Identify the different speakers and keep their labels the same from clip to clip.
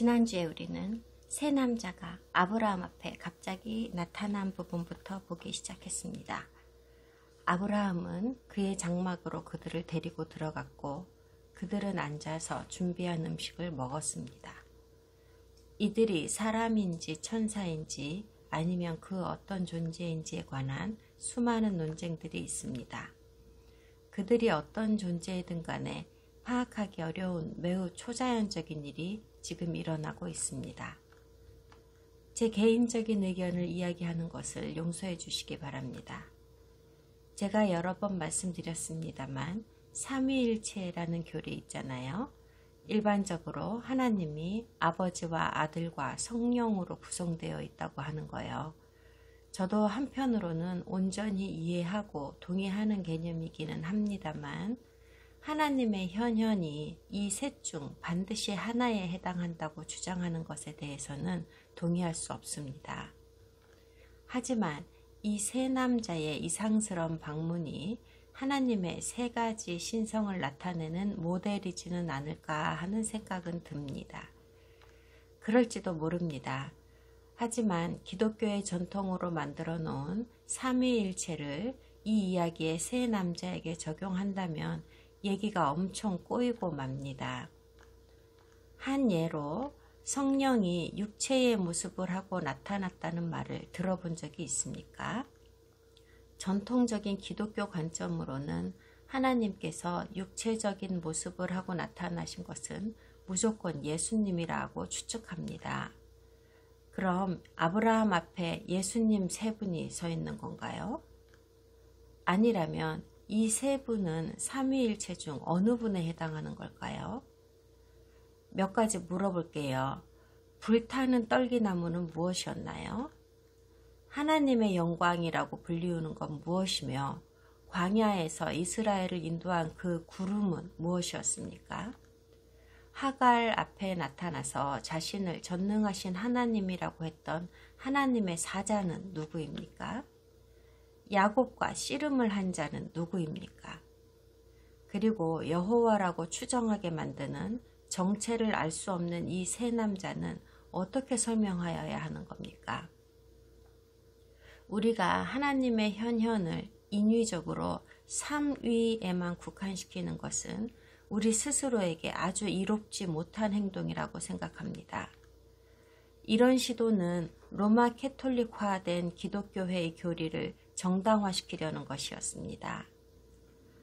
Speaker 1: 지난주에 우리는 세 남자가 아브라함 앞에 갑자기 나타난 부분부터 보기 시작했습니다. 아브라함은 그의 장막으로 그들을 데리고 들어갔고 그들은 앉아서 준비한 음식을 먹었습니다. 이들이 사람인지 천사인지 아니면 그 어떤 존재인지에 관한 수많은 논쟁들이 있습니다. 그들이 어떤 존재이든 간에 파악하기 어려운 매우 초자연적인 일이 지금 일어나고 있습니다. 제 개인적인 의견을 이야기하는 것을 용서해 주시기 바랍니다. 제가 여러 번 말씀드렸습니다만 삼위일체라는 교리 있잖아요. 일반적으로 하나님이 아버지와 아들과 성령으로 구성되어 있다고 하는 거예요. 저도 한편으로는 온전히 이해하고 동의하는 개념이기는 합니다만 하나님의 현현이 이 셋 중 반드시 하나에 해당한다고 주장하는 것에 대해서는 동의할 수 없습니다. 하지만 이 세 남자의 이상스러운 방문이 하나님의 세 가지 신성을 나타내는 모델이지는 않을까 하는 생각은 듭니다. 그럴지도 모릅니다. 하지만 기독교의 전통으로 만들어 놓은 삼위일체를 이 이야기의 세 남자에게 적용한다면 얘기가 엄청 꼬이고 맙니다. 한 예로 성령이 육체의 모습을 하고 나타났다는 말을 들어본 적이 있습니까? 전통적인 기독교 관점으로는 하나님께서 육체적인 모습을 하고 나타나신 것은 무조건 예수님이라고 추측합니다. 그럼 아브라함 앞에 예수님 세 분이 서 있는 건가요? 아니라면 이 세 분은 삼위일체 중 어느 분에 해당하는 걸까요? 몇 가지 물어볼게요. 불타는 떨기나무는 무엇이었나요? 하나님의 영광이라고 불리우는 건 무엇이며 광야에서 이스라엘을 인도한 그 구름은 무엇이었습니까? 하갈 앞에 나타나서 자신을 전능하신 하나님이라고 했던 하나님의 사자는 누구입니까? 야곱과 씨름을 한 자는 누구입니까? 그리고 여호와라고 추정하게 만드는 정체를 알 수 없는 이 세 남자는 어떻게 설명하여야 하는 겁니까? 우리가 하나님의 현현을 인위적으로 삼위에만 국한시키는 것은 우리 스스로에게 아주 이롭지 못한 행동이라고 생각합니다. 이런 시도는 로마 캐톨릭화된 기독교회의 교리를 정당화시키려는 것이었습니다.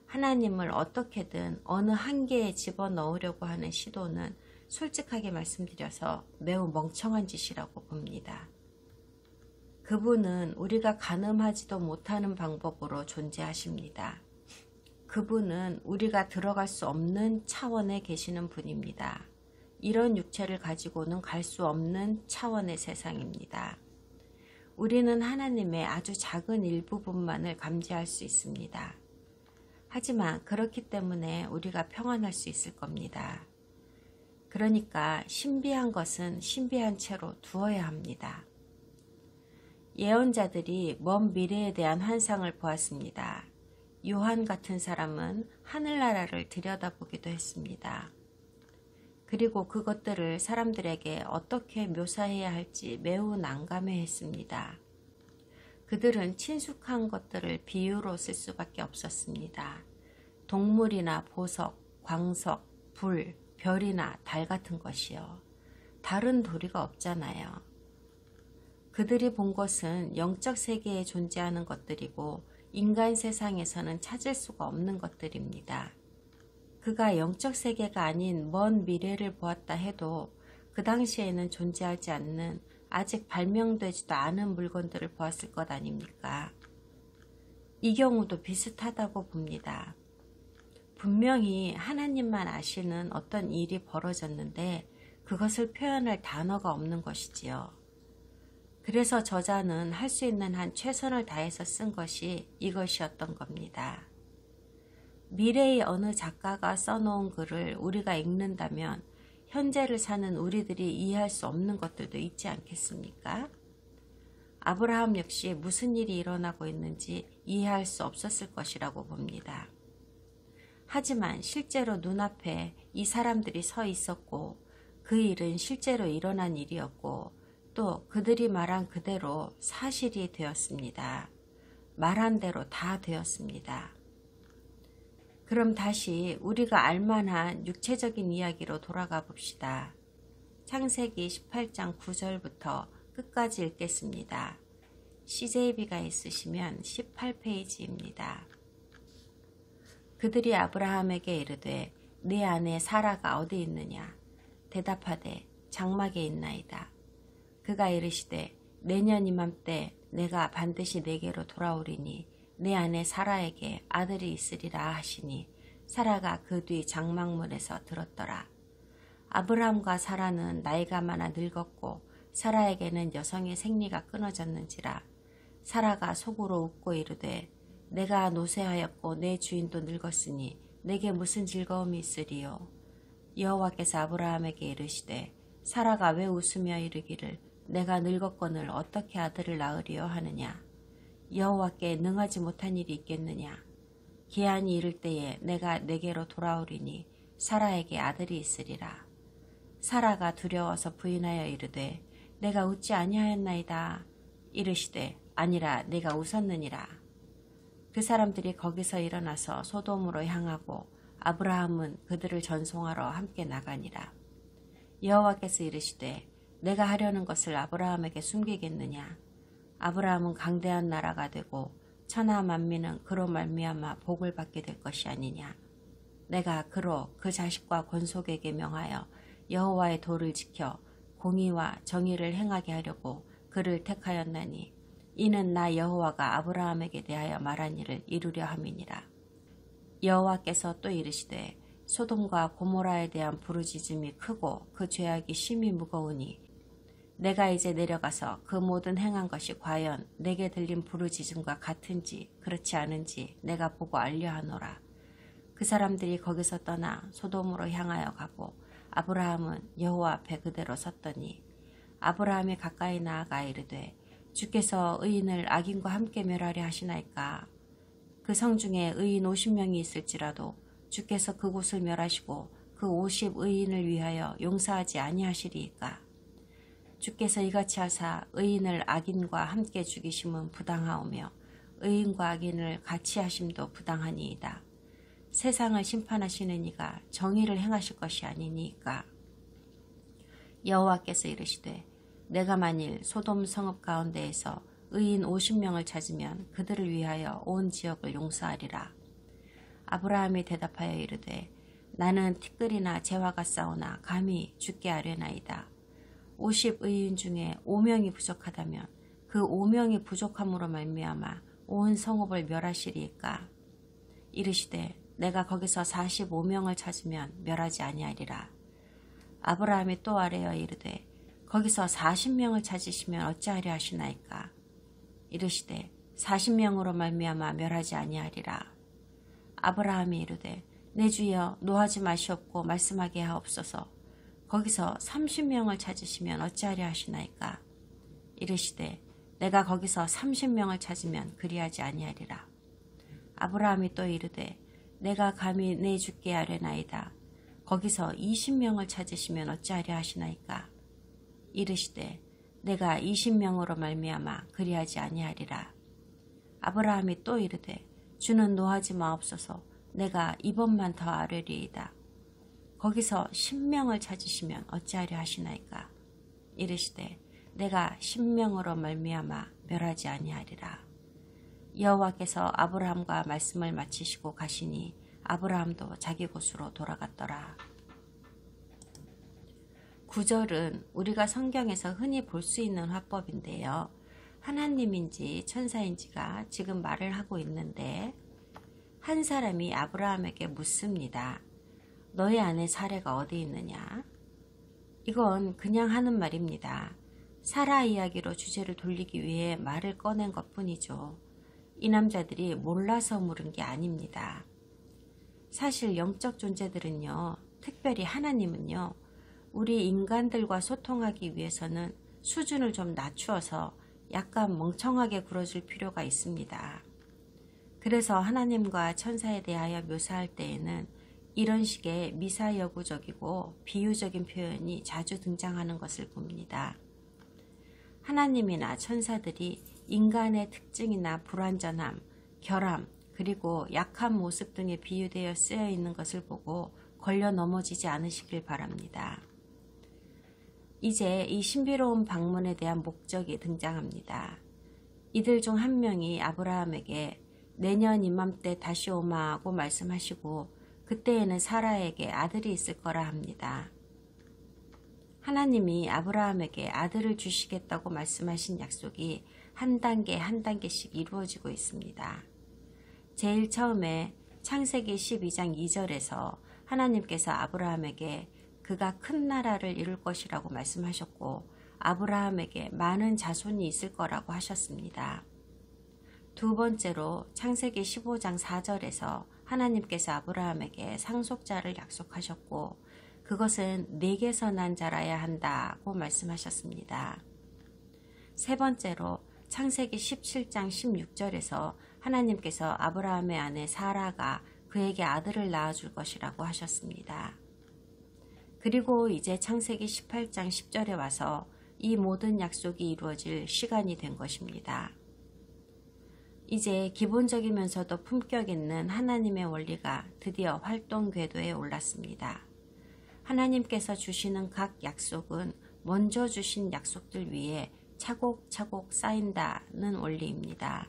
Speaker 1: 하나님을 어떻게든 어느 한계에 집어넣으려고 하는 시도는 솔직하게 말씀드려서 매우 멍청한 짓이라고 봅니다. 그분은 우리가 가늠하지도 못하는 방법으로 존재하십니다. 그분은 우리가 들어갈 수 없는 차원에 계시는 분입니다. 이런 육체를 가지고는 갈 수 없는 차원의 세상입니다. 우리는 하나님의 아주 작은 일부분만을 감지할 수 있습니다. 하지만 그렇기 때문에 우리가 평안할 수 있을 겁니다. 그러니까 신비한 것은 신비한 채로 두어야 합니다. 예언자들이 먼 미래에 대한 환상을 보았습니다. 요한 같은 사람은 하늘나라를 들여다보기도 했습니다. 그리고 그것들을 사람들에게 어떻게 묘사해야 할지 매우 난감해했습니다. 그들은 친숙한 것들을 비유로 쓸 수밖에 없었습니다. 동물이나 보석, 광석, 불, 별이나 달 같은 것이요. 다른 도리가 없잖아요. 그들이 본 것은 영적 세계에 존재하는 것들이고 인간 세상에서는 찾을 수가 없는 것들입니다. 그가 영적 세계가 아닌 먼 미래를 보았다 해도 그 당시에는 존재하지 않는 아직 발명되지도 않은 물건들을 보았을 것 아닙니까? 이 경우도 비슷하다고 봅니다. 분명히 하나님만 아시는 어떤 일이 벌어졌는데 그것을 표현할 단어가 없는 것이지요. 그래서 저자는 할 수 있는 한 최선을 다해서 쓴 것이 이것이었던 겁니다. 미래의 어느 작가가 써놓은 글을 우리가 읽는다면 현재를 사는 우리들이 이해할 수 없는 것들도 있지 않겠습니까? 아브라함 역시 무슨 일이 일어나고 있는지 이해할 수 없었을 것이라고 봅니다. 하지만 실제로 눈앞에 이 사람들이 서 있었고 그 일은 실제로 일어난 일이었고 또 그들이 말한 그대로 사실이 되었습니다. 말한 대로 다 되었습니다. 그럼 다시 우리가 알만한 육체적인 이야기로 돌아가 봅시다. 창세기 18장 9절부터 끝까지 읽겠습니다. CJB가 있으시면 18페이지입니다. 그들이 아브라함에게 이르되 네 아내 사라가 어디 있느냐? 대답하되 장막에 있나이다. 그가 이르시되 내년 이맘때 내가 반드시 내게로 돌아오리니 내 아내 사라에게 아들이 있으리라 하시니 사라가 그 뒤 장막문에서 들었더라. 아브라함과 사라는 나이가 많아 늙었고 사라에게는 여성의 생리가 끊어졌는지라. 사라가 속으로 웃고 이르되 내가 노쇠하였고 내 주인도 늙었으니 내게 무슨 즐거움이 있으리요. 여호와께서 아브라함에게 이르시되 사라가 왜 웃으며 이르기를 내가 늙었거늘 어떻게 아들을 낳으리요 하느냐. 여호와께 능하지 못한 일이 있겠느냐. 기한이 이를 때에 내가 내게로 돌아오리니 사라에게 아들이 있으리라. 사라가 두려워서 부인하여 이르되 내가 웃지 아니하였나이다. 이르시되 아니라 내가 웃었느니라. 그 사람들이 거기서 일어나서 소돔으로 향하고 아브라함은 그들을 전송하러 함께 나가니라. 여호와께서 이르시되 내가 하려는 것을 아브라함에게 숨기겠느냐. 아브라함은 강대한 나라가 되고 천하 만민은 그로 말미암아 복을 받게 될 것이 아니냐. 내가 그로 그 자식과 권속에게 명하여 여호와의 도를 지켜 공의와 정의를 행하게 하려고 그를 택하였나니 이는 나 여호와가 아브라함에게 대하여 말한 일을 이루려 함이니라. 여호와께서 또 이르시되 소돔과 고모라에 대한 부르짖음이 크고 그 죄악이 심히 무거우니 내가 이제 내려가서 그 모든 행한 것이 과연 내게 들린 부르짖음과 같은지 그렇지 않은지 내가 보고 알려하노라. 그 사람들이 거기서 떠나 소돔으로 향하여 가고 아브라함은 여호와 앞에 그대로 섰더니 아브라함이 가까이 나아가 이르되 주께서 의인을 악인과 함께 멸하려 하시나이까. 그 성 중에 의인 50명이 있을지라도 주께서 그곳을 멸하시고 그 50의인을 위하여 용서하지 아니하시리이까. 주께서 이같이 하사 의인을 악인과 함께 죽이심은 부당하오며 의인과 악인을 같이 하심도 부당하니이다. 세상을 심판하시는 이가 정의를 행하실 것이 아니니이까. 여호와께서 이르시되 내가 만일 소돔 성읍 가운데에서 의인 50명을 찾으면 그들을 위하여 온 지역을 용서하리라. 아브라함이 대답하여 이르되 나는 티끌이나 재화가 싸우나 감히 주께 아뢰나이다. 50의인 중에 5명이 부족하다면 그 5명이 부족함으로 말미암아 온 성읍을 멸하시리이까. 이르시되 내가 거기서 45명을 찾으면 멸하지 아니하리라. 아브라함이 또 아뢰어 이르되 거기서 40명을 찾으시면 어찌하려 하시나이까. 이르시되 40명으로 말미암아 멸하지 아니하리라. 아브라함이 이르되 내 주여 노하지 마시옵고 말씀하게 하옵소서. 거기서 30명을 찾으시면 어찌하려 하시나이까. 이르시되 내가 거기서 30명을 찾으면 그리하지 아니하리라. 아브라함이 또 이르되 내가 감히 내 주께 아뢰나이다. 거기서 20명을 찾으시면 어찌하려 하시나이까. 이르시되 내가 20명으로 말미암아 그리하지 아니하리라. 아브라함이 또 이르되 주는 노하지 마옵소서. 내가 이번만 더 아뢰리이다. 거기서 10명을 찾으시면 어찌하려 하시나이까. 이르시되 내가 10명으로 말미암아 멸하지 아니하리라. 여호와께서 아브라함과 말씀을 마치시고 가시니 아브라함도 자기 곳으로 돌아갔더라. 9절은 우리가 성경에서 흔히 볼 수 있는 화법인데요. 하나님인지 천사인지가 지금 말을 하고 있는데 한 사람이 아브라함에게 묻습니다. 너의 아내 사라가 어디 있느냐? 이건 그냥 하는 말입니다. 사라 이야기로 주제를 돌리기 위해 말을 꺼낸 것뿐이죠. 이 남자들이 몰라서 물은 게 아닙니다. 사실 영적 존재들은요, 특별히 하나님은요, 우리 인간들과 소통하기 위해서는 수준을 좀 낮추어서 약간 멍청하게 굴어줄 필요가 있습니다. 그래서 하나님과 천사에 대하여 묘사할 때에는 이런 식의 미사여구적이고 비유적인 표현이 자주 등장하는 것을 봅니다. 하나님이나 천사들이 인간의 특징이나 불완전함, 결함, 그리고 약한 모습 등에 비유되어 쓰여 있는 것을 보고 걸려 넘어지지 않으시길 바랍니다. 이제 이 신비로운 방문에 대한 목적이 등장합니다. 이들 중 한 명이 아브라함에게 내년 이맘때 다시 오마하고 말씀하시고 그때에는 사라에게 아들이 있을 거라 합니다. 하나님이 아브라함에게 아들을 주시겠다고 말씀하신 약속이 한 단계 한 단계씩 이루어지고 있습니다. 제일 처음에 창세기 12장 2절에서 하나님께서 아브라함에게 그가 큰 나라를 이룰 것이라고 말씀하셨고 아브라함에게 많은 자손이 있을 거라고 하셨습니다. 두 번째로 창세기 15장 4절에서 하나님께서 아브라함에게 상속자를 약속하셨고 그것은 내게서 난 자라야 한다고 말씀하셨습니다. 세 번째로 창세기 17장 16절에서 하나님께서 아브라함의 아내 사라가 그에게 아들을 낳아줄 것이라고 하셨습니다. 그리고 이제 창세기 18장 10절에 와서 이 모든 약속이 이루어질 시간이 된 것입니다. 이제 기본적이면서도 품격 있는 하나님의 원리가 드디어 활동 궤도에 올랐습니다. 하나님께서 주시는 각 약속은 먼저 주신 약속들 위에 차곡차곡 쌓인다는 원리입니다.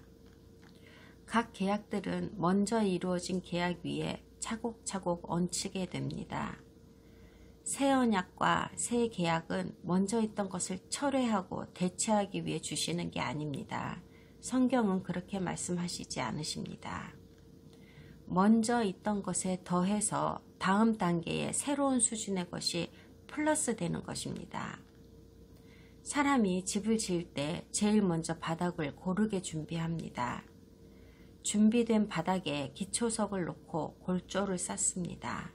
Speaker 1: 각 계약들은 먼저 이루어진 계약 위에 차곡차곡 얹히게 됩니다. 새 언약과 새 계약은 먼저 있던 것을 철회하고 대체하기 위해 주시는 게 아닙니다. 성경은 그렇게 말씀하시지 않으십니다. 먼저 있던 것에 더해서 다음 단계의 새로운 수준의 것이 플러스 되는 것입니다. 사람이 집을 지을 때 제일 먼저 바닥을 고르게 준비합니다. 준비된 바닥에 기초석을 놓고 골조를 쌓습니다.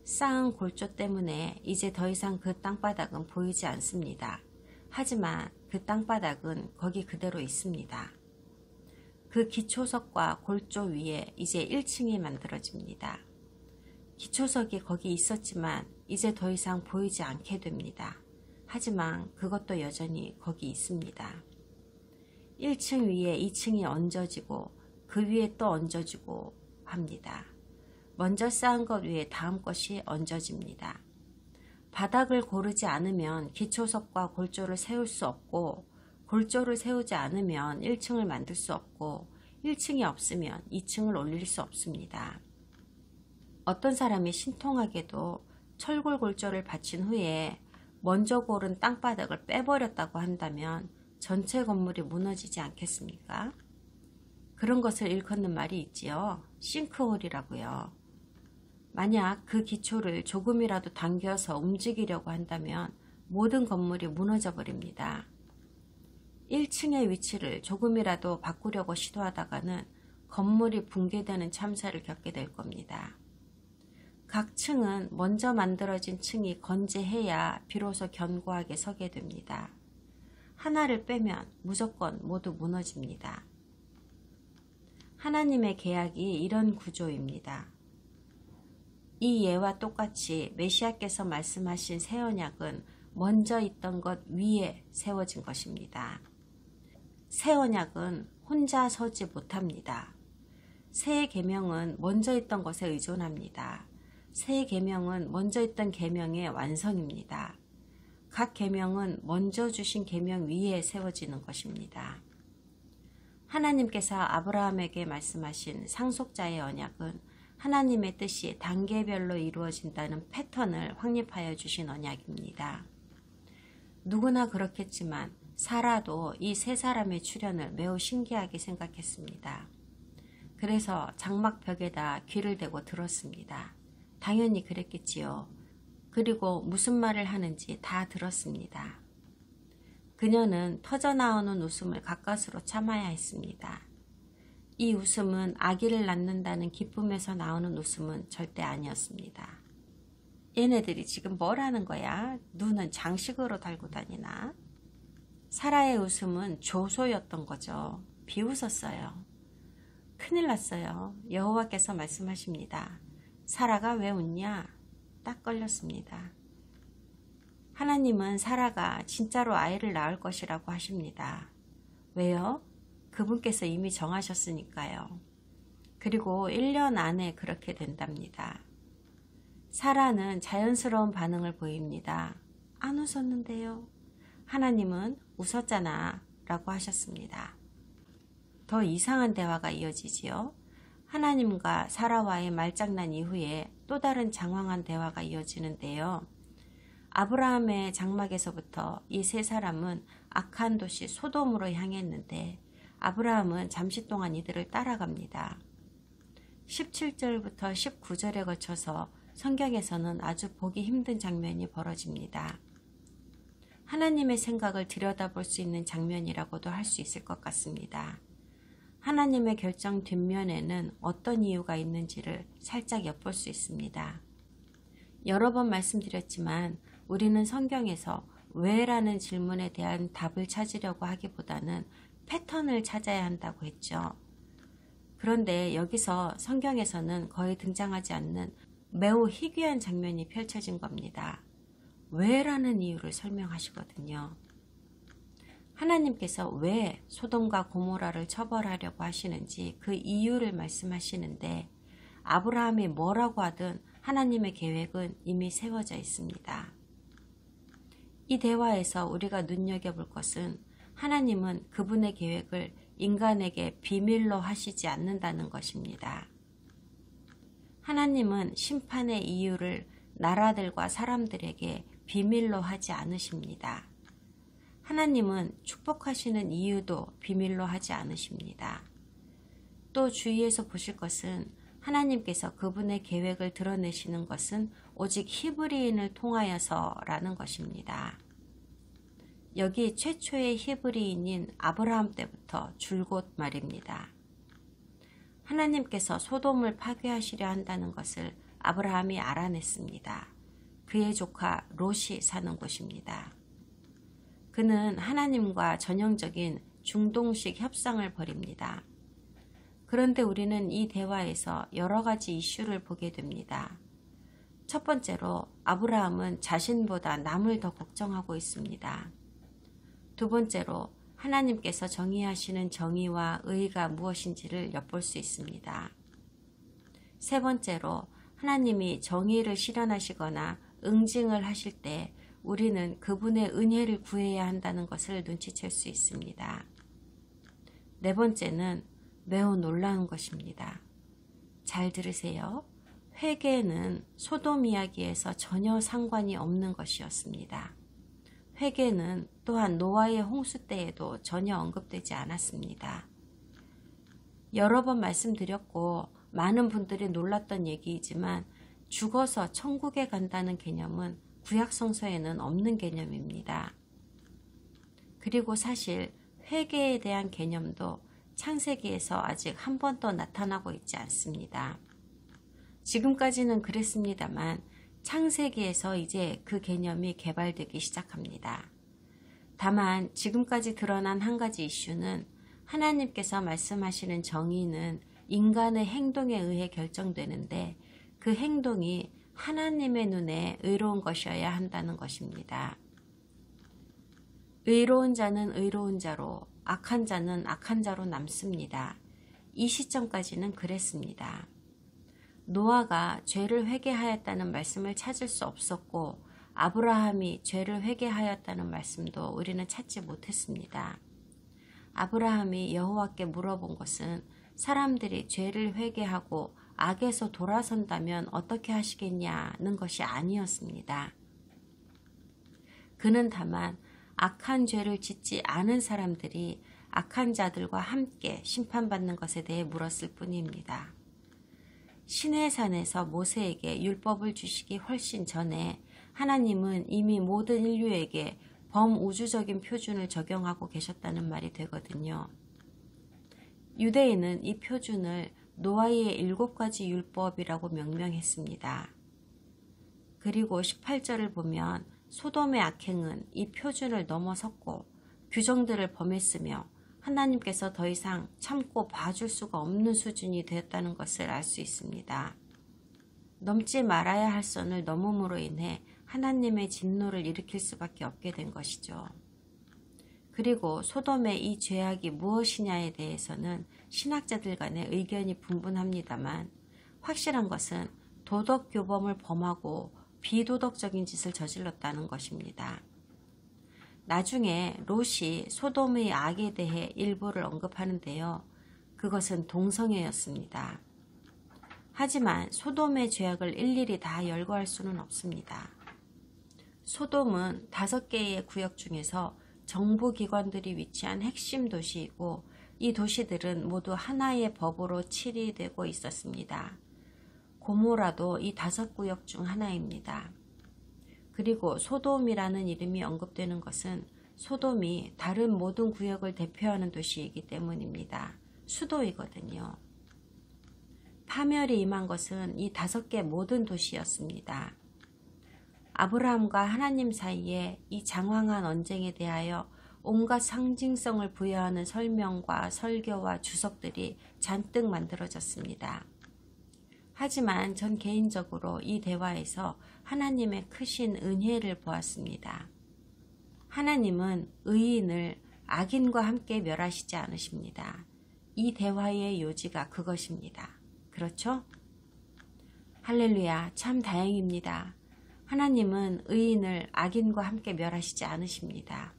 Speaker 1: 쌓은 골조 때문에 이제 더 이상 그 땅바닥은 보이지 않습니다. 하지만 그 땅바닥은 거기 그대로 있습니다. 그 기초석과 골조 위에 이제 1층이 만들어집니다. 기초석이 거기 있었지만 이제 더 이상 보이지 않게 됩니다. 하지만 그것도 여전히 거기 있습니다. 1층 위에 2층이 얹어지고 그 위에 또 얹어지고 합니다. 먼저 쌓은 것 위에 다음 것이 얹어집니다. 바닥을 고르지 않으면 기초석과 골조를 세울 수 없고 골조를 세우지 않으면 1층을 만들 수 없고 1층이 없으면 2층을 올릴 수 없습니다. 어떤 사람이 신통하게도 철골 골조를 바친 후에 먼저 고른 땅바닥을 빼버렸다고 한다면 전체 건물이 무너지지 않겠습니까? 그런 것을 일컫는 말이 있지요. 싱크홀이라고요. 만약 그 기초를 조금이라도 당겨서 움직이려고 한다면 모든 건물이 무너져 버립니다. 1층의 위치를 조금이라도 바꾸려고 시도하다가는 건물이 붕괴되는 참사를 겪게 될 겁니다. 각 층은 먼저 만들어진 층이 건재해야 비로소 견고하게 서게 됩니다. 하나를 빼면 무조건 모두 무너집니다. 하나님의 계약이 이런 구조입니다. 이 예와 똑같이 메시아께서 말씀하신 새 언약은 먼저 있던 것 위에 세워진 것입니다. 새 언약은 혼자 서지 못합니다. 새 계명은 먼저 있던 것에 의존합니다. 새 계명은 먼저 있던 계명의 완성입니다. 각 계명은 먼저 주신 계명 위에 세워지는 것입니다. 하나님께서 아브라함에게 말씀하신 상속자의 언약은 하나님의 뜻이 단계별로 이루어진다는 패턴을 확립하여 주신 언약입니다. 누구나 그렇겠지만 사라도 이 세 사람의 출현을 매우 신기하게 생각했습니다. 그래서 장막벽에다 귀를 대고 들었습니다. 당연히 그랬겠지요. 그리고 무슨 말을 하는지 다 들었습니다. 그녀는 터져나오는 웃음을 가까스로 참아야 했습니다. 이 웃음은 아기를 낳는다는 기쁨에서 나오는 웃음은 절대 아니었습니다. 얘네들이 지금 뭘 하는 거야? 눈은 장식으로 달고 다니나? 사라의 웃음은 조소였던 거죠. 비웃었어요. 큰일 났어요. 여호와께서 말씀하십니다. 사라가 왜 웃냐? 딱 걸렸습니다. 하나님은 사라가 진짜로 아이를 낳을 것이라고 하십니다. 왜요? 그분께서 이미 정하셨으니까요. 그리고 1년 안에 그렇게 된답니다. 사라는 자연스러운 반응을 보입니다. 안 웃었는데요. 하나님은 웃었잖아 라고 하셨습니다. 더 이상한 대화가 이어지지요. 하나님과 사라와의 말장난 이후에 또 다른 장황한 대화가 이어지는데요. 아브라함의 장막에서부터 이 세 사람은 악한 도시 소돔으로 향했는데 아브라함은 잠시 동안 이들을 따라갑니다. 17절부터 19절에 거쳐서 성경에서는 아주 보기 힘든 장면이 벌어집니다. 하나님의 생각을 들여다볼 수 있는 장면이라고도 할 수 있을 것 같습니다. 하나님의 결정 뒷면에는 어떤 이유가 있는지를 살짝 엿볼 수 있습니다. 여러 번 말씀드렸지만 우리는 성경에서 왜라는 질문에 대한 답을 찾으려고 하기보다는 패턴을 찾아야 한다고 했죠. 그런데 여기서 성경에서는 거의 등장하지 않는 매우 희귀한 장면이 펼쳐진 겁니다. 왜라는 이유를 설명하시거든요. 하나님께서 왜 소돔과 고모라를 처벌하려고 하시는지 그 이유를 말씀하시는데 아브라함이 뭐라고 하든 하나님의 계획은 이미 세워져 있습니다. 이 대화에서 우리가 눈여겨볼 것은 하나님은 그분의 계획을 인간에게 비밀로 하시지 않는다는 것입니다. 하나님은 심판의 이유를 나라들과 사람들에게 비밀로 하지 않으십니다. 하나님은 축복하시는 이유도 비밀로 하지 않으십니다. 또 주위에서 보실 것은 하나님께서 그분의 계획을 드러내시는 것은 오직 히브리인을 통하여서라는 것입니다. 여기 최초의 히브리인인 아브라함 때부터 줄곧 말입니다. 하나님께서 소돔을 파괴하시려 한다는 것을 아브라함이 알아냈습니다. 그의 조카 롯이 사는 곳입니다. 그는 하나님과 전형적인 중동식 협상을 벌입니다. 그런데 우리는 이 대화에서 여러 가지 이슈를 보게 됩니다. 첫 번째로 아브라함은 자신보다 남을 더 걱정하고 있습니다. 두 번째로 하나님께서 정의하시는 정의와 의가 무엇인지를 엿볼 수 있습니다. 세 번째로 하나님이 정의를 실현하시거나 응징을 하실 때 우리는 그분의 은혜를 구해야 한다는 것을 눈치챌 수 있습니다. 네 번째는 매우 놀라운 것입니다. 잘 들으세요. 회개는 소돔 이야기에서 전혀 상관이 없는 것이었습니다. 회개는 또한 노아의 홍수 때에도 전혀 언급되지 않았습니다. 여러 번 말씀드렸고 많은 분들이 놀랐던 얘기이지만 죽어서 천국에 간다는 개념은 구약성서에는 없는 개념입니다. 그리고 사실 회개에 대한 개념도 창세기에서 아직 한 번도 나타나고 있지 않습니다. 지금까지는 그랬습니다만 창세기에서 이제 그 개념이 개발되기 시작합니다. 다만 지금까지 드러난 한 가지 이슈는 하나님께서 말씀하시는 정의는 인간의 행동에 의해 결정되는데 그 행동이 하나님의 눈에 의로운 것이어야 한다는 것입니다. 의로운 자는 의로운 자로, 악한 자는 악한 자로 남습니다. 이 시점까지는 그랬습니다. 노아가 죄를 회개하였다는 말씀을 찾을 수 없었고 아브라함이 죄를 회개하였다는 말씀도 우리는 찾지 못했습니다. 아브라함이 여호와께 물어본 것은 사람들이 죄를 회개하고 악에서 돌아선다면 어떻게 하시겠냐는 것이 아니었습니다. 그는 다만 악한 죄를 짓지 않은 사람들이 악한 자들과 함께 심판받는 것에 대해 물었을 뿐입니다. 시내산에서 모세에게 율법을 주시기 훨씬 전에 하나님은 이미 모든 인류에게 범우주적인 표준을 적용하고 계셨다는 말이 되거든요. 유대인은 이 표준을 노아의 7가지 율법이라고 명명했습니다. 그리고 18절을 보면 소돔의 악행은 이 표준을 넘어섰고 규정들을 범했으며 하나님께서 더 이상 참고 봐줄 수가 없는 수준이 되었다는 것을 알 수 있습니다. 넘지 말아야 할 선을 넘음으로 인해 하나님의 진노를 일으킬 수밖에 없게 된 것이죠. 그리고 소돔의 이 죄악이 무엇이냐에 대해서는 신학자들 간의 의견이 분분합니다만 확실한 것은 도덕 교범을 범하고 비도덕적인 짓을 저질렀다는 것입니다. 나중에 롯이 소돔의 악에 대해 일부를 언급하는데요. 그것은 동성애였습니다. 하지만 소돔의 죄악을 일일이 다 열거할 수는 없습니다. 소돔은 5개의 구역 중에서 정부기관들이 위치한 핵심 도시이고 이 도시들은 모두 하나의 법으로 칠이되고 있었습니다. 고모라도 이 5구역 중 하나입니다. 그리고 소돔이라는 이름이 언급되는 것은 소돔이 다른 모든 구역을 대표하는 도시이기 때문입니다. 수도이거든요. 파멸이 임한 것은 이 5개 모든 도시였습니다. 아브라함과 하나님 사이에 이 장황한 언쟁에 대하여 온갖 상징성을 부여하는 설명과 설교와 주석들이 잔뜩 만들어졌습니다. 하지만 전 개인적으로 이 대화에서 하나님의 크신 은혜를 보았습니다. 하나님은 의인을 악인과 함께 멸하시지 않으십니다. 이 대화의 요지가 그것입니다. 그렇죠? 할렐루야, 참 다행입니다. 하나님은 의인을 악인과 함께 멸하시지 않으십니다.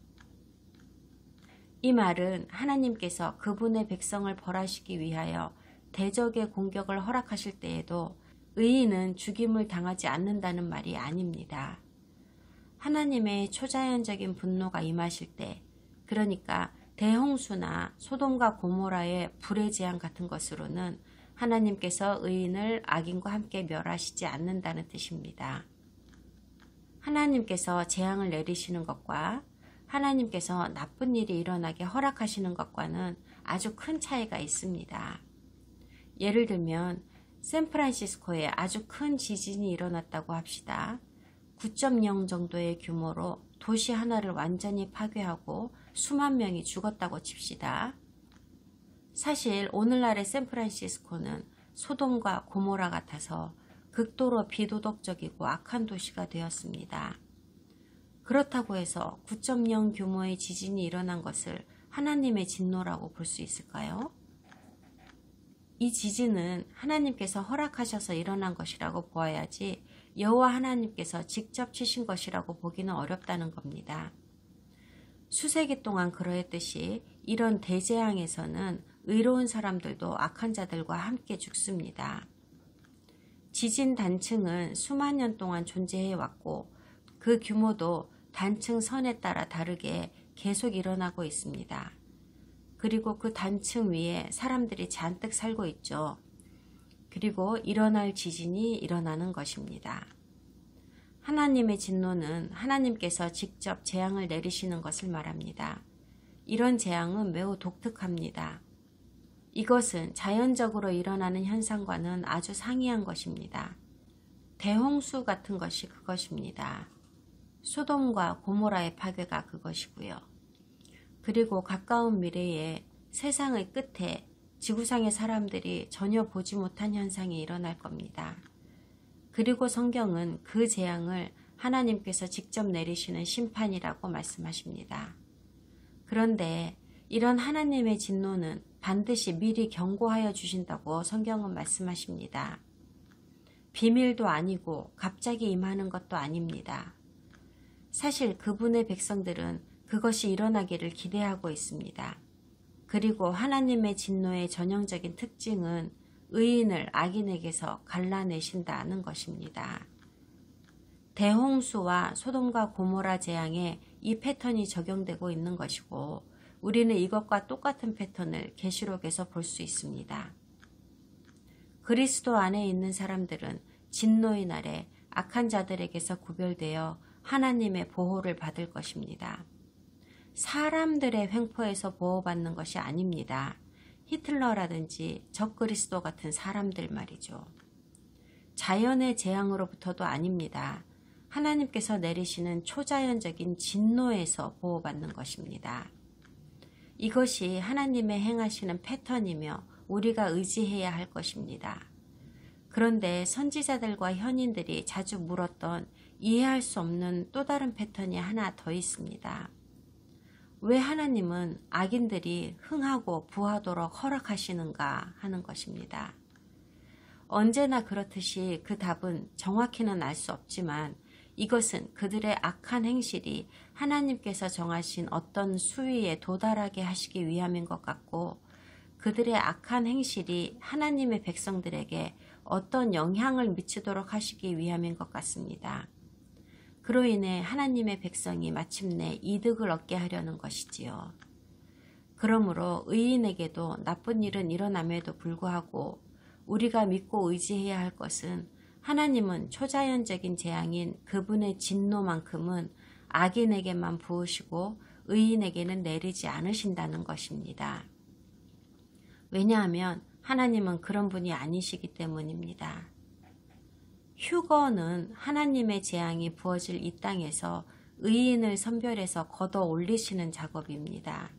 Speaker 1: 이 말은 하나님께서 그분의 백성을 벌하시기 위하여 대적의 공격을 허락하실 때에도 의인은 죽임을 당하지 않는다는 말이 아닙니다. 하나님의 초자연적인 분노가 임하실 때, 그러니까 대홍수나 소돔과 고모라의 불의 재앙 같은 것으로는 하나님께서 의인을 악인과 함께 멸하시지 않는다는 뜻입니다. 하나님께서 재앙을 내리시는 것과 하나님께서 나쁜 일이 일어나게 허락하시는 것과는 아주 큰 차이가 있습니다. 예를 들면 샌프란시스코에 아주 큰 지진이 일어났다고 합시다. 9.0 정도의 규모로 도시 하나를 완전히 파괴하고 수만 명이 죽었다고 칩시다. 사실 오늘날의 샌프란시스코는 소돔과 고모라 같아서 극도로 비도덕적이고 악한 도시가 되었습니다. 그렇다고 해서 9.0 규모의 지진이 일어난 것을 하나님의 진노라고 볼 수 있을까요? 이 지진은 하나님께서 허락하셔서 일어난 것이라고 보아야지 여호와 하나님께서 직접 치신 것이라고 보기는 어렵다는 겁니다. 수세기 동안 그러했듯이 이런 대재앙에서는 의로운 사람들도 악한 자들과 함께 죽습니다. 지진 단층은 수만 년 동안 존재해왔고 그 규모도 단층 선에 따라 다르게 계속 일어나고 있습니다. 그리고 그 단층 위에 사람들이 잔뜩 살고 있죠. 그리고 일어날 지진이 일어나는 것입니다. 하나님의 진노는 하나님께서 직접 재앙을 내리시는 것을 말합니다. 이런 재앙은 매우 독특합니다. 이것은 자연적으로 일어나는 현상과는 아주 상이한 것입니다. 대홍수 같은 것이 그것입니다. 소돔과 고모라의 파괴가 그것이고요. 그리고 가까운 미래에 세상의 끝에 지구상의 사람들이 전혀 보지 못한 현상이 일어날 겁니다. 그리고 성경은 그 재앙을 하나님께서 직접 내리시는 심판이라고 말씀하십니다. 그런데 이런 하나님의 진노는 반드시 미리 경고하여 주신다고 성경은 말씀하십니다. 비밀도 아니고 갑자기 임하는 것도 아닙니다. 사실 그분의 백성들은 그것이 일어나기를 기대하고 있습니다. 그리고 하나님의 진노의 전형적인 특징은 의인을 악인에게서 갈라내신다는 것입니다. 대홍수와 소돔과 고모라 재앙에 이 패턴이 적용되고 있는 것이고 우리는 이것과 똑같은 패턴을 계시록에서 볼 수 있습니다. 그리스도 안에 있는 사람들은 진노의 날에 악한 자들에게서 구별되어 하나님의 보호를 받을 것입니다. 사람들의 횡포에서 보호받는 것이 아닙니다. 히틀러라든지 적그리스도 같은 사람들 말이죠. 자연의 재앙으로부터도 아닙니다. 하나님께서 내리시는 초자연적인 진노에서 보호받는 것입니다. 이것이 하나님의 행하시는 패턴이며 우리가 의지해야 할 것입니다. 그런데 선지자들과 현인들이 자주 물었던 이해할 수 없는 또 다른 패턴이 하나 더 있습니다. 왜 하나님은 악인들이 흥하고 부하도록 허락하시는가 하는 것입니다. 언제나 그렇듯이 그 답은 정확히는 알 수 없지만 이것은 그들의 악한 행실이 하나님께서 정하신 어떤 수위에 도달하게 하시기 위함인 것 같고, 그들의 악한 행실이 하나님의 백성들에게 어떤 영향을 미치도록 하시기 위함인 것 같습니다. 그로 인해 하나님의 백성이 마침내 이득을 얻게 하려는 것이지요. 그러므로 의인에게도 나쁜 일은 일어남에도 불구하고 우리가 믿고 의지해야 할 것은 하나님은 초자연적인 재앙인 그분의 진노만큼은 악인에게만 부으시고 의인에게는 내리지 않으신다는 것입니다. 왜냐하면 하나님은 그런 분이 아니시기 때문입니다. 휴거는 하나님의 재앙이 부어질 이 땅에서 의인을 선별해서 걷어 올리시는 작업입니다.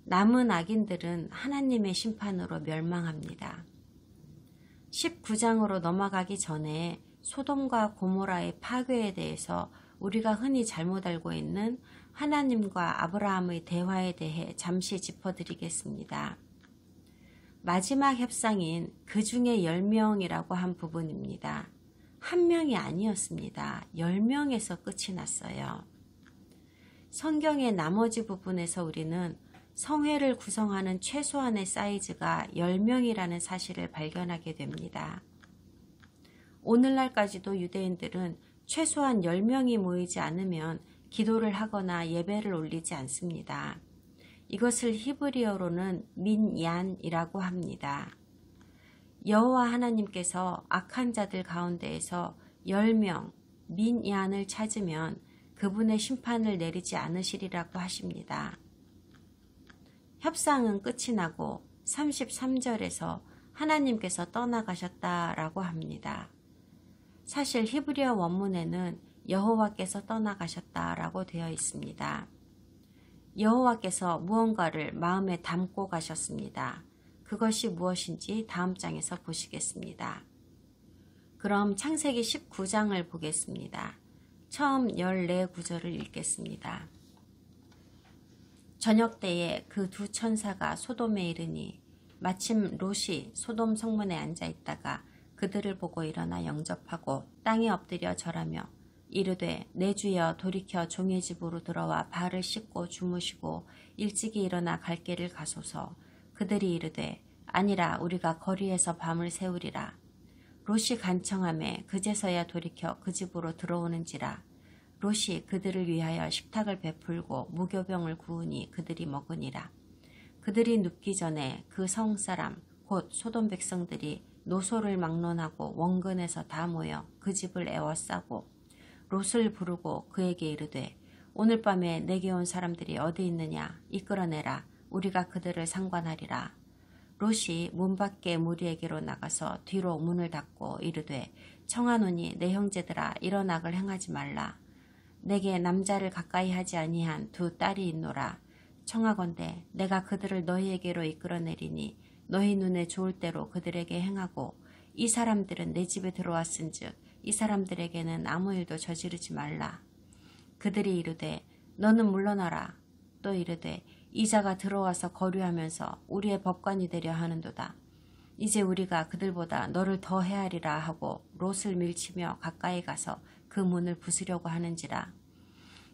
Speaker 1: 남은 악인들은 하나님의 심판으로 멸망합니다. 19장으로 넘어가기 전에 소돔과 고모라의 파괴에 대해서 우리가 흔히 잘못 알고 있는 하나님과 아브라함의 대화에 대해 잠시 짚어드리겠습니다. 마지막 협상인 그 중에 10명이라고 한 부분입니다. 한 명이 아니었습니다. 10명에서 끝이 났어요. 성경의 나머지 부분에서 우리는 성회를 구성하는 최소한의 사이즈가 10명이라는 사실을 발견하게 됩니다. 오늘날까지도 유대인들은 최소한 10명이 모이지 않으면 기도를 하거나 예배를 올리지 않습니다. 이것을 히브리어로는 민얀이라고 합니다. 여호와 하나님께서 악한 자들 가운데에서 10명 민얀을 찾으면 그분의 심판을 내리지 않으시리라고 하십니다. 협상은 끝이 나고 33절에서 하나님께서 떠나가셨다라고 합니다. 사실 히브리어 원문에는 여호와께서 떠나가셨다라고 되어 있습니다. 여호와께서 무언가를 마음에 담고 가셨습니다. 그것이 무엇인지 다음 장에서 보시겠습니다. 그럼 창세기 19장을 보겠습니다. 처음 14구절을 읽겠습니다. 저녁 때에 그 두 천사가 소돔에 이르니 마침 롯이 소돔 성문에 앉아 있다가 그들을 보고 일어나 영접하고 땅에 엎드려 절하며 이르되 내 주여 돌이켜 종의 집으로 들어와 발을 씻고 주무시고 일찍이 일어나 갈 길을 가소서. 그들이 이르되 아니라 우리가 거리에서 밤을 새우리라. 롯이 간청하매 그제서야 돌이켜 그 집으로 들어오는지라. 롯이 그들을 위하여 식탁을 베풀고 무교병을 구우니 그들이 먹으니라. 그들이 눕기 전에 그 성사람 곧 소돔 백성들이 노소를 막론하고 원근에서 다 모여 그 집을 에워싸고 롯을 부르고 그에게 이르되 오늘 밤에 내게 온 사람들이 어디 있느냐 이끌어내라. 우리가 그들을 상관하리라. 롯이 문 밖에 무리에게로 나가서 뒤로 문을 닫고 이르되 청하노니 내 형제들아 이런 악을 행하지 말라. 내게 남자를 가까이 하지 아니한 두 딸이 있노라. 청하건대 내가 그들을 너희에게로 이끌어내리니 너희 눈에 좋을 대로 그들에게 행하고 이 사람들은 내 집에 들어왔은즉 이 사람들에게는 아무 일도 저지르지 말라. 그들이 이르되 너는 물러나라. 또 이르되 이자가 들어와서 거류하면서 우리의 법관이 되려 하는도다. 이제 우리가 그들보다 너를 더 헤아리라 하고 롯을 밀치며 가까이 가서 그 문을 부수려고 하는지라.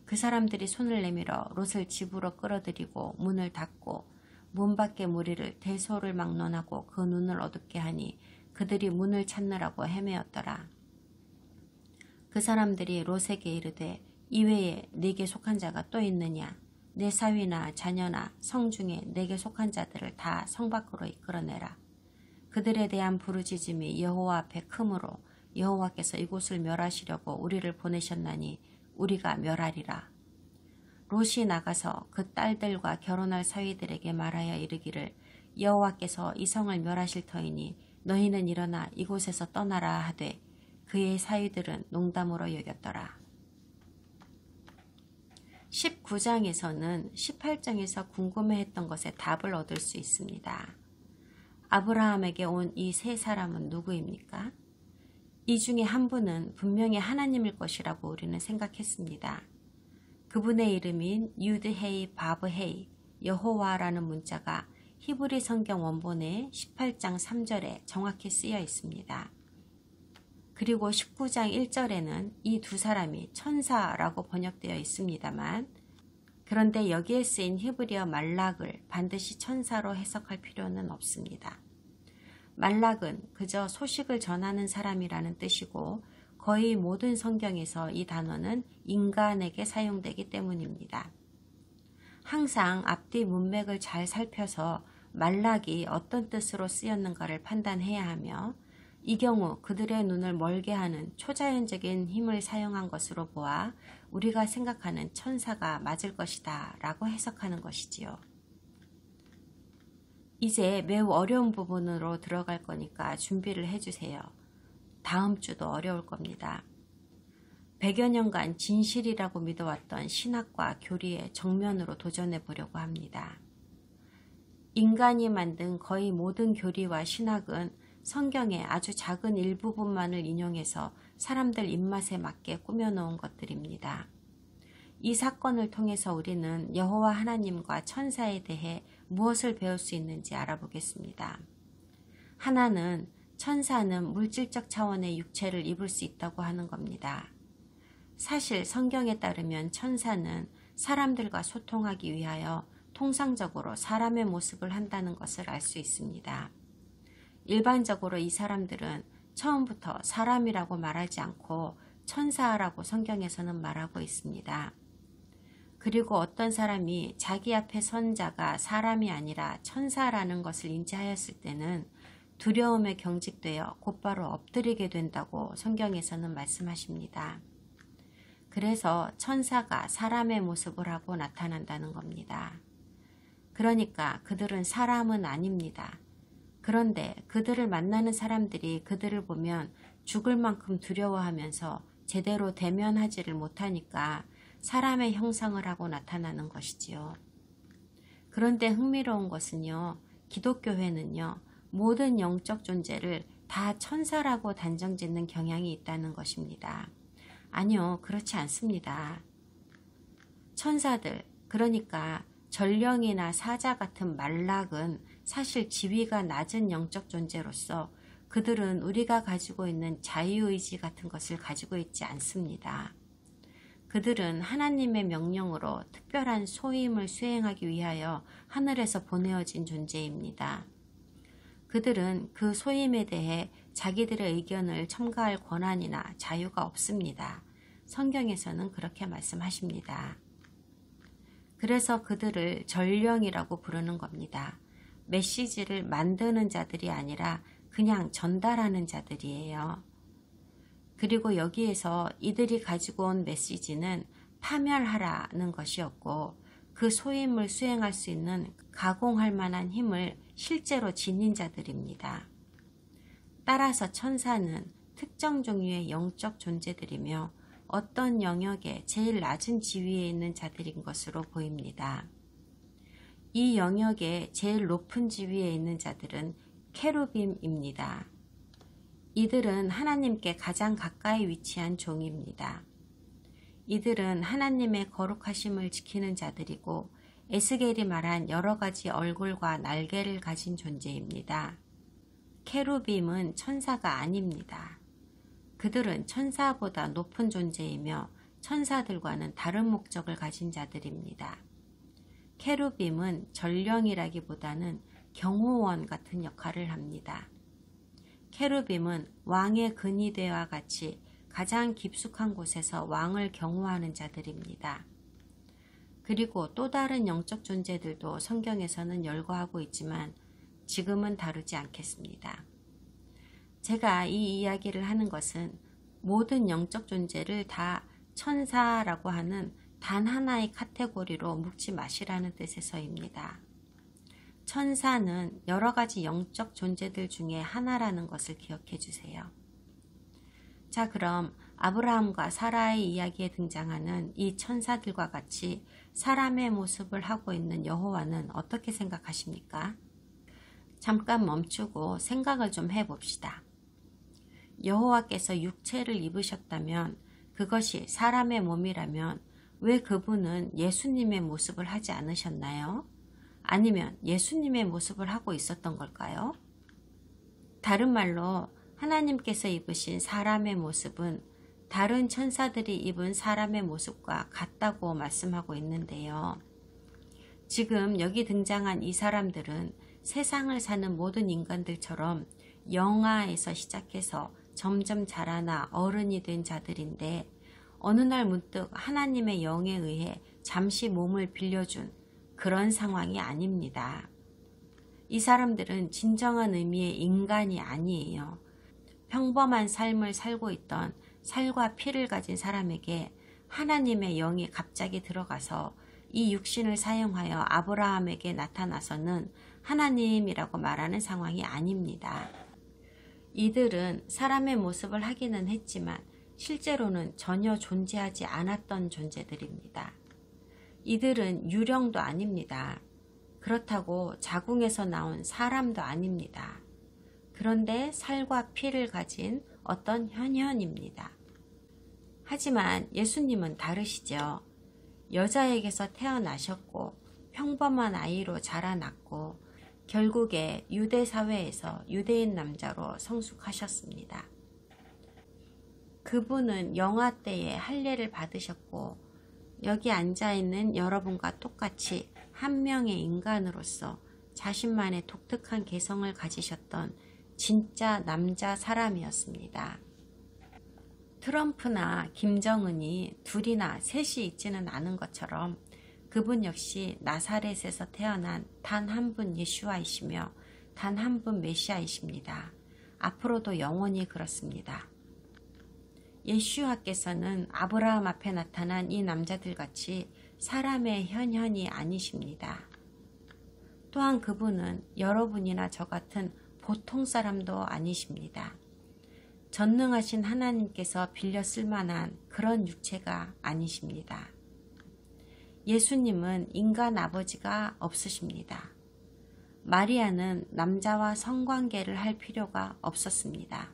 Speaker 1: 그 사람들이 손을 내밀어 롯을 집으로 끌어들이고 문을 닫고 문 밖의 무리를 대소를 막론하고 그 눈을 어둡게 하니 그들이 문을 찾느라고 헤매었더라. 그 사람들이 롯에게 이르되 이외에 네게 속한 자가 또 있느냐. 내 사위나 자녀나 성중에 내게 속한 자들을 다 성 밖으로 이끌어내라. 그들에 대한 부르짖음이 여호와 앞에 크므로 여호와께서 이곳을 멸하시려고 우리를 보내셨나니 우리가 멸하리라. 롯이 나가서 그 딸들과 결혼할 사위들에게 말하여 이르기를 여호와께서 이 성을 멸하실 터이니 너희는 일어나 이곳에서 떠나라 하되 그의 사위들은 농담으로 여겼더라. 19장에서는 18장에서 궁금해했던 것에 답을 얻을 수 있습니다. 아브라함에게 온 이 세 사람은 누구입니까? 이 중에 한 분은 분명히 하나님일 것이라고 우리는 생각했습니다. 그분의 이름인 유드헤이 바브헤이 여호와라는 문자가 히브리 성경 원본의 18장 3절에 정확히 쓰여 있습니다. 그리고 19장 1절에는 이 두 사람이 천사라고 번역되어 있습니다만, 그런데 여기에 쓰인 히브리어 말락을 반드시 천사로 해석할 필요는 없습니다. 말락은 그저 소식을 전하는 사람이라는 뜻이고, 거의 모든 성경에서 이 단어는 인간에게 사용되기 때문입니다. 항상 앞뒤 문맥을 잘 살펴서 말락이 어떤 뜻으로 쓰였는가를 판단해야 하며, 이 경우 그들의 눈을 멀게 하는 초자연적인 힘을 사용한 것으로 보아 우리가 생각하는 천사가 맞을 것이다 라고 해석하는 것이지요. 이제 매우 어려운 부분으로 들어갈 거니까 준비를 해주세요. 다음 주도 어려울 겁니다. 100여 년간 진실이라고 믿어왔던 신학과 교리에 정면으로 도전해 보려고 합니다. 인간이 만든 거의 모든 교리와 신학은 성경의 아주 작은 일부분만을 인용해서 사람들 입맛에 맞게 꾸며놓은 것들입니다. 이 사건을 통해서 우리는 여호와 하나님과 천사에 대해 무엇을 배울 수 있는지 알아보겠습니다. 하나는 천사는 물질적 차원의 육체를 입을 수 있다고 하는 겁니다. 사실 성경에 따르면 천사는 사람들과 소통하기 위하여 통상적으로 사람의 모습을 한다는 것을 알 수 있습니다. 일반적으로 이 사람들은 처음부터 사람이라고 말하지 않고 천사라고 성경에서는 말하고 있습니다. 그리고 어떤 사람이 자기 앞에 선 자가 사람이 아니라 천사라는 것을 인지하였을 때는 두려움에 경직되어 곧바로 엎드리게 된다고 성경에서는 말씀하십니다. 그래서 천사가 사람의 모습을 하고 나타난다는 겁니다. 그러니까 그들은 사람은 아닙니다. 그런데 그들을 만나는 사람들이 그들을 보면 죽을 만큼 두려워하면서 제대로 대면하지를 못하니까 사람의 형상을 하고 나타나는 것이지요. 그런데 흥미로운 것은요, 기독교회는요, 모든 영적 존재를 다 천사라고 단정짓는 경향이 있다는 것입니다. 아니요, 그렇지 않습니다. 천사들, 그러니까 전령이나 사자 같은 말락은 사실 지위가 낮은 영적 존재로서 그들은 우리가 가지고 있는 자유의지 같은 것을 가지고 있지 않습니다. 그들은 하나님의 명령으로 특별한 소임을 수행하기 위하여 하늘에서 보내어진 존재입니다. 그들은 그 소임에 대해 자기들의 의견을 첨가할 권한이나 자유가 없습니다. 성경에서는 그렇게 말씀하십니다. 그래서 그들을 전령이라고 부르는 겁니다. 메시지를 만드는 자들이 아니라 그냥 전달하는 자들이에요. 그리고 여기에서 이들이 가지고 온 메시지는 파멸하라는 것이었고, 그 소임을 수행할 수 있는 가공할 만한 힘을 실제로 지닌 자들입니다. 따라서 천사는 특정 종류의 영적 존재들이며 어떤 영역에 제일 낮은 지위에 있는 자들인 것으로 보입니다. 이 영역에 제일 높은 지위에 있는 자들은 케루빔입니다. 이들은 하나님께 가장 가까이 위치한 종입니다. 이들은 하나님의 거룩하심을 지키는 자들이고 에스겔이 말한 여러 가지 얼굴과 날개를 가진 존재입니다. 케루빔은 천사가 아닙니다. 그들은 천사보다 높은 존재이며 천사들과는 다른 목적을 가진 자들입니다. 케루빔은 전령이라기보다는 경호원 같은 역할을 합니다. 케루빔은 왕의 근위대와 같이 가장 깊숙한 곳에서 왕을 경호하는 자들입니다. 그리고 또 다른 영적 존재들도 성경에서는 열거하고 있지만 지금은 다루지 않겠습니다. 제가 이 이야기를 하는 것은 모든 영적 존재를 다 천사라고 하는 단 하나의 카테고리로 묶지 마시라는 뜻에서입니다. 천사는 여러 가지 영적 존재들 중에 하나라는 것을 기억해 주세요. 자, 그럼 아브라함과 사라의 이야기에 등장하는 이 천사들과 같이 사람의 모습을 하고 있는 여호와는 어떻게 생각하십니까? 잠깐 멈추고 생각을 좀 해봅시다. 여호와께서 육체를 입으셨다면, 그것이 사람의 몸이라면 왜 그분은 예수님의 모습을 하지 않으셨나요? 아니면 예수님의 모습을 하고 있었던 걸까요? 다른 말로 하나님께서 입으신 사람의 모습은 다른 천사들이 입은 사람의 모습과 같다고 말씀하고 있는데요. 지금 여기 등장한 이 사람들은 세상을 사는 모든 인간들처럼 영아에서 시작해서 점점 자라나 어른이 된 자들인데, 어느 날 문득 하나님의 영에 의해 잠시 몸을 빌려준 그런 상황이 아닙니다. 이 사람들은 진정한 의미의 인간이 아니에요. 평범한 삶을 살고 있던 살과 피를 가진 사람에게 하나님의 영이 갑자기 들어가서 이 육신을 사용하여 아브라함에게 나타나서는 하나님이라고 말하는 상황이 아닙니다. 이들은 사람의 모습을 하기는 했지만 실제로는 전혀 존재하지 않았던 존재들입니다. 이들은 유령도 아닙니다. 그렇다고 자궁에서 나온 사람도 아닙니다. 그런데 살과 피를 가진 어떤 현현입니다. 하지만 예수님은 다르시죠. 여자에게서 태어나셨고 평범한 아이로 자라났고 결국에 유대 사회에서 유대인 남자로 성숙하셨습니다. 그분은 영아 때에 할례를 받으셨고 여기 앉아있는 여러분과 똑같이 한 명의 인간으로서 자신만의 독특한 개성을 가지셨던 진짜 남자 사람이었습니다. 트럼프나 김정은이 둘이나 셋이 있지는 않은 것처럼 그분 역시 나사렛에서 태어난 단 한 분 예슈아이시며 단 한 분 메시아이십니다. 앞으로도 영원히 그렇습니다. 예슈아께서는 아브라함 앞에 나타난 이 남자들같이 사람의 현현이 아니십니다. 또한 그분은 여러분이나 저 같은 보통 사람도 아니십니다. 전능하신 하나님께서 빌려 쓸만한 그런 육체가 아니십니다. 예수님은 인간 아버지가 없으십니다. 마리아는 남자와 성관계를 할 필요가 없었습니다.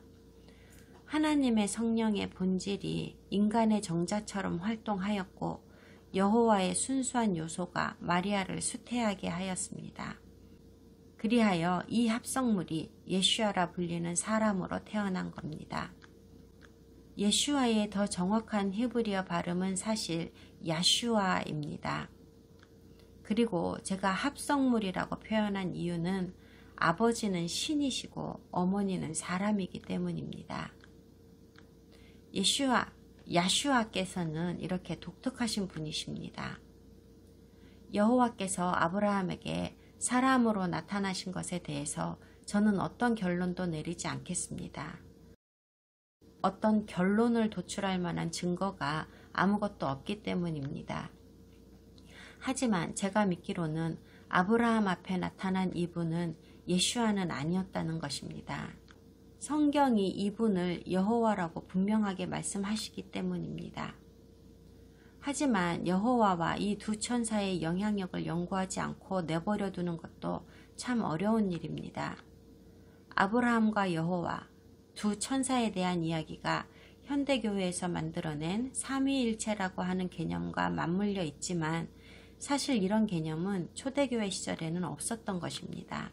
Speaker 1: 하나님의 성령의 본질이 인간의 정자처럼 활동하였고 여호와의 순수한 요소가 마리아를 수태하게 하였습니다. 그리하여 이 합성물이 예슈아라 불리는 사람으로 태어난 겁니다. 예슈아의 더 정확한 히브리어 발음은 사실 야슈아입니다. 그리고 제가 합성물이라고 표현한 이유는 아버지는 신이시고 어머니는 사람이기 때문입니다. 야슈아께서는 이렇게 독특하신 분이십니다. 여호와께서 아브라함에게 사람으로 나타나신 것에 대해서 저는 어떤 결론도 내리지 않겠습니다. 어떤 결론을 도출할 만한 증거가 아무것도 없기 때문입니다. 하지만 제가 믿기로는 아브라함 앞에 나타난 이분은 예슈아는 아니었다는 것입니다. 성경이 이분을 여호와라고 분명하게 말씀하시기 때문입니다. 하지만 여호와와 이 두 천사의 영향력을 연구하지 않고 내버려 두는 것도 참 어려운 일입니다. 아브라함과 여호와, 두 천사에 대한 이야기가 현대교회에서 만들어낸 삼위일체라고 하는 개념과 맞물려 있지만 사실 이런 개념은 초대교회 시절에는 없었던 것입니다.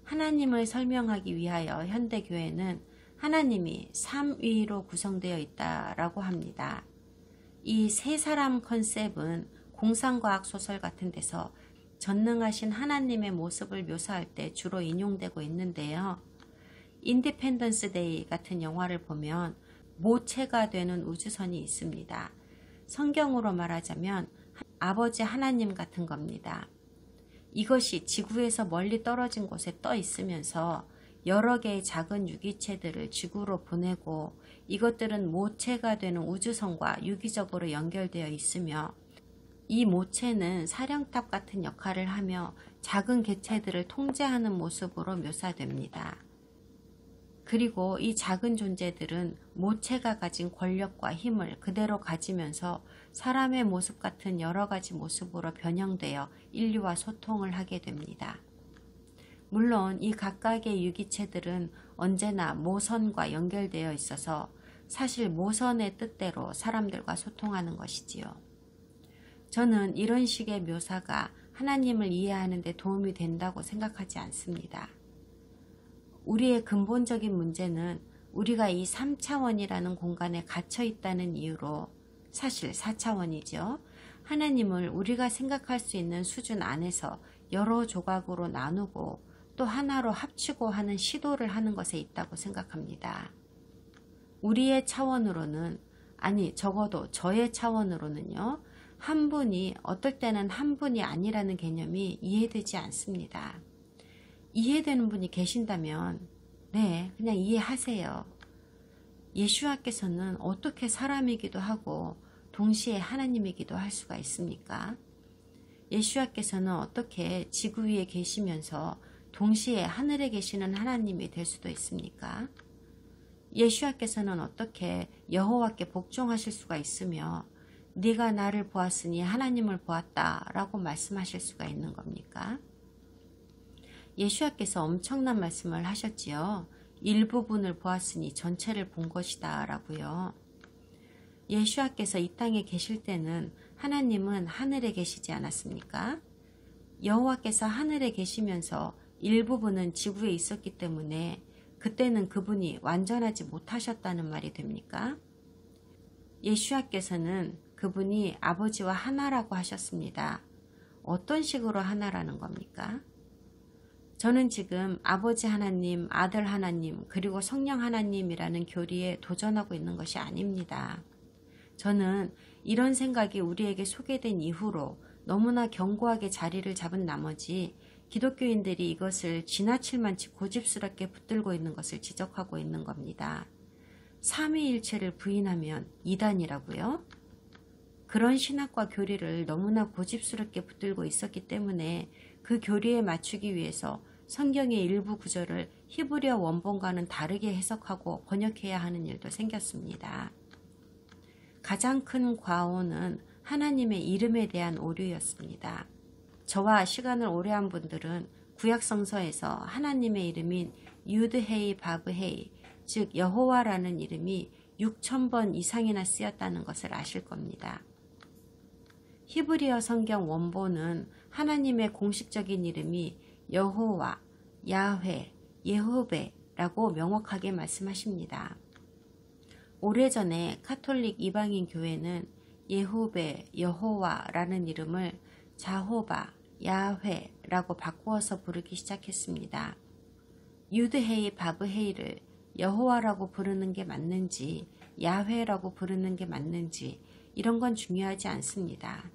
Speaker 1: 하나님을 설명하기 위하여 현대교회는 하나님이 삼위로 구성되어 있다라고 합니다. 이 세 사람 컨셉은 공상과학 소설 같은 데서 전능하신 하나님의 모습을 묘사할 때 주로 인용되고 있는데요. 인디펜던스 데이 같은 영화를 보면 모체가 되는 우주선이 있습니다. 성경으로 말하자면 아버지 하나님 같은 겁니다. 이것이 지구에서 멀리 떨어진 곳에 떠 있으면서 여러 개의 작은 유기체들을 지구로 보내고 이것들은 모체가 되는 우주선과 유기적으로 연결되어 있으며 이 모체는 사령탑 같은 역할을 하며 작은 개체들을 통제하는 모습으로 묘사됩니다. 그리고 이 작은 존재들은 모체가 가진 권력과 힘을 그대로 가지면서 사람의 모습 같은 여러 가지 모습으로 변형되어 인류와 소통을 하게 됩니다. 물론 이 각각의 유기체들은 언제나 모선과 연결되어 있어서 사실 모선의 뜻대로 사람들과 소통하는 것이지요. 저는 이런 식의 묘사가 하나님을 이해하는 데 도움이 된다고 생각하지 않습니다. 우리의 근본적인 문제는 우리가 이 3차원이라는 공간에 갇혀 있다는 이유로, 사실 4차원이죠. 하나님을 우리가 생각할 수 있는 수준 안에서 여러 조각으로 나누고 또 하나로 합치고 하는 시도를 하는 것에 있다고 생각합니다. 우리의 차원으로는, 아니 적어도 저의 차원으로는요, 한 분이 어떨 때는 한 분이 아니라는 개념이 이해되지 않습니다. 이해되는 분이 계신다면 네, 그냥 이해하세요. 예수와께서는 어떻게 사람이기도 하고 동시에 하나님이기도 할 수가 있습니까? 예수와께서는 어떻게 지구 위에 계시면서 동시에 하늘에 계시는 하나님이 될 수도 있습니까? 예수와께서는 어떻게 여호와께 복종하실 수가 있으며 네가 나를 보았으니 하나님을 보았다 라고 말씀하실 수가 있는 겁니까? 예수와께서 엄청난 말씀을 하셨지요. 일부분을 보았으니 전체를 본 것이다 라고요. 예수와께서 이 땅에 계실 때는 하나님은 하늘에 계시지 않았습니까? 여호와께서 하늘에 계시면서 일부분은 지구에 있었기 때문에 그때는 그분이 완전하지 못하셨다는 말이 됩니까? 예수와께서는 그분이 아버지와 하나라고 하셨습니다. 어떤 식으로 하나라는 겁니까? 저는 지금 아버지 하나님, 아들 하나님, 그리고 성령 하나님이라는 교리에 도전하고 있는 것이 아닙니다. 저는 이런 생각이 우리에게 소개된 이후로 너무나 견고하게 자리를 잡은 나머지 기독교인들이 이것을 지나칠 만치 고집스럽게 붙들고 있는 것을 지적하고 있는 겁니다. 삼위일체를 부인하면 이단이라고요? 그런 신학과 교리를 너무나 고집스럽게 붙들고 있었기 때문에 그 교리에 맞추기 위해서 성경의 일부 구절을 히브리어 원본과는 다르게 해석하고 번역해야 하는 일도 생겼습니다. 가장 큰 과오는 하나님의 이름에 대한 오류였습니다. 저와 시간을 오래 한 분들은 구약성서에서 하나님의 이름인 유드헤이 바브헤이, 즉 여호와라는 이름이 6,000번 이상이나 쓰였다는 것을 아실 겁니다. 히브리어 성경 원본은 하나님의 공식적인 이름이 여호와, 야훼, 예후베라고 명확하게 말씀하십니다. 오래전에 카톨릭 이방인 교회는 예후베, 여호와라는 이름을 자호바, 야훼라고 바꾸어서 부르기 시작했습니다. 유드헤이 바브헤이를 여호와라고 부르는 게 맞는지 야훼라고 부르는 게 맞는지 이런 건 중요하지 않습니다.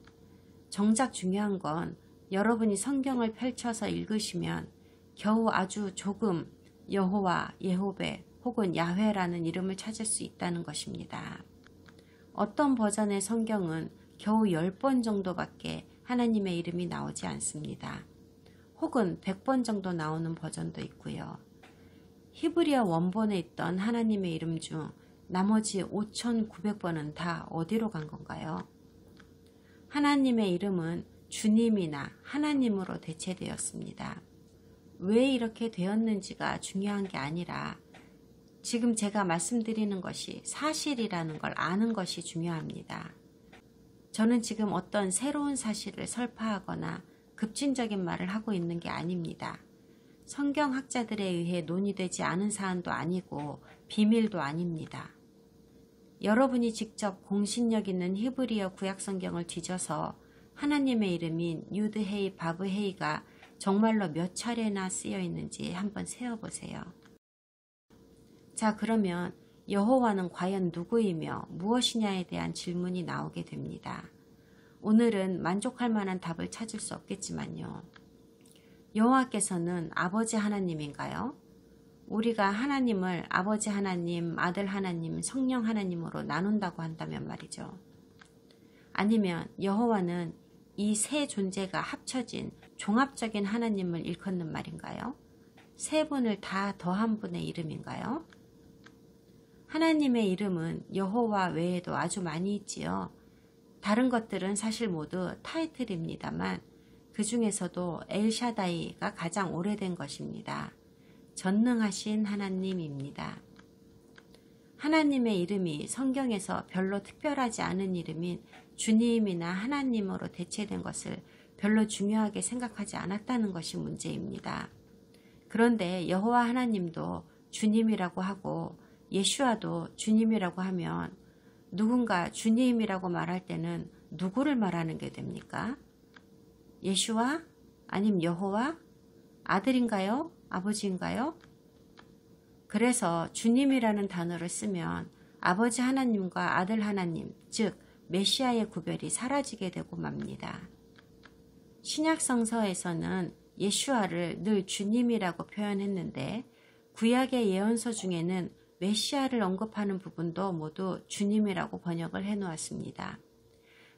Speaker 1: 정작 중요한 건 여러분이 성경을 펼쳐서 읽으시면 겨우 아주 조금 여호와, 예후베 혹은 야훼라는 이름을 찾을 수 있다는 것입니다. 어떤 버전의 성경은 겨우 10번 정도밖에 하나님의 이름이 나오지 않습니다. 혹은 100번 정도 나오는 버전도 있고요. 히브리어 원본에 있던 하나님의 이름 중 나머지 5,900번은 다 어디로 간 건가요? 하나님의 이름은 주님이나 하나님으로 대체되었습니다. 왜 이렇게 되었는지가 중요한 게 아니라 지금 제가 말씀드리는 것이 사실이라는 걸 아는 것이 중요합니다. 저는 지금 어떤 새로운 사실을 설파하거나 급진적인 말을 하고 있는 게 아닙니다. 성경학자들에 의해 논의되지 않은 사안도 아니고 비밀도 아닙니다. 여러분이 직접 공신력 있는 히브리어 구약성경을 뒤져서 하나님의 이름인 유드헤이 바브헤이가 정말로 몇 차례나 쓰여 있는지 한번 세어보세요. 자, 그러면 여호와는 과연 누구이며 무엇이냐에 대한 질문이 나오게 됩니다. 오늘은 만족할 만한 답을 찾을 수 없겠지만요. 여호와께서는 아버지 하나님인가요? 우리가 하나님을 아버지 하나님, 아들 하나님, 성령 하나님으로 나눈다고 한다면 말이죠. 아니면 여호와는 이 세 존재가 합쳐진 종합적인 하나님을 일컫는 말인가요? 세 분을 다 더한 분의 이름인가요? 하나님의 이름은 여호와 외에도 아주 많이 있지요. 다른 것들은 사실 모두 타이틀입니다만 그 중에서도 엘샤다이가 가장 오래된 것입니다. 전능하신 하나님입니다. 하나님의 이름이 성경에서 별로 특별하지 않은 이름인 주님이나 하나님으로 대체된 것을 별로 중요하게 생각하지 않았다는 것이 문제입니다. 그런데 여호와 하나님도 주님이라고 하고 예슈아도 주님이라고 하면 누군가 주님이라고 말할 때는 누구를 말하는 게 됩니까? 예슈아? 아님 여호와? 아들인가요? 아버지인가요? 그래서 주님이라는 단어를 쓰면 아버지 하나님과 아들 하나님, 즉 메시아의 구별이 사라지게 되고 맙니다. 신약 성서에서는 예슈아를 늘 주님이라고 표현했는데 구약의 예언서 중에는 메시아를 언급하는 부분도 모두 주님이라고 번역을 해놓았습니다.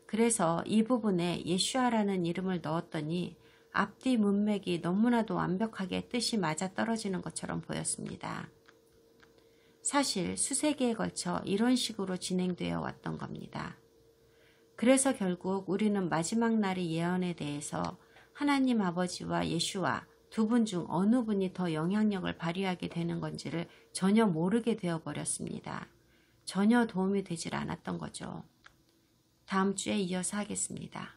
Speaker 1: 그래서 이 부분에 예슈아라는 이름을 넣었더니 앞뒤 문맥이 너무나도 완벽하게 뜻이 맞아떨어지는 것처럼 보였습니다. 사실 수세기에 걸쳐 이런 식으로 진행되어 왔던 겁니다. 그래서 결국 우리는 마지막 날의 예언에 대해서 하나님 아버지와 예슈아 두 분 중 어느 분이 더 영향력을 발휘하게 되는 건지를 전혀 모르게 되어버렸습니다. 전혀 도움이 되질 않았던 거죠. 다음 주에 이어서 하겠습니다.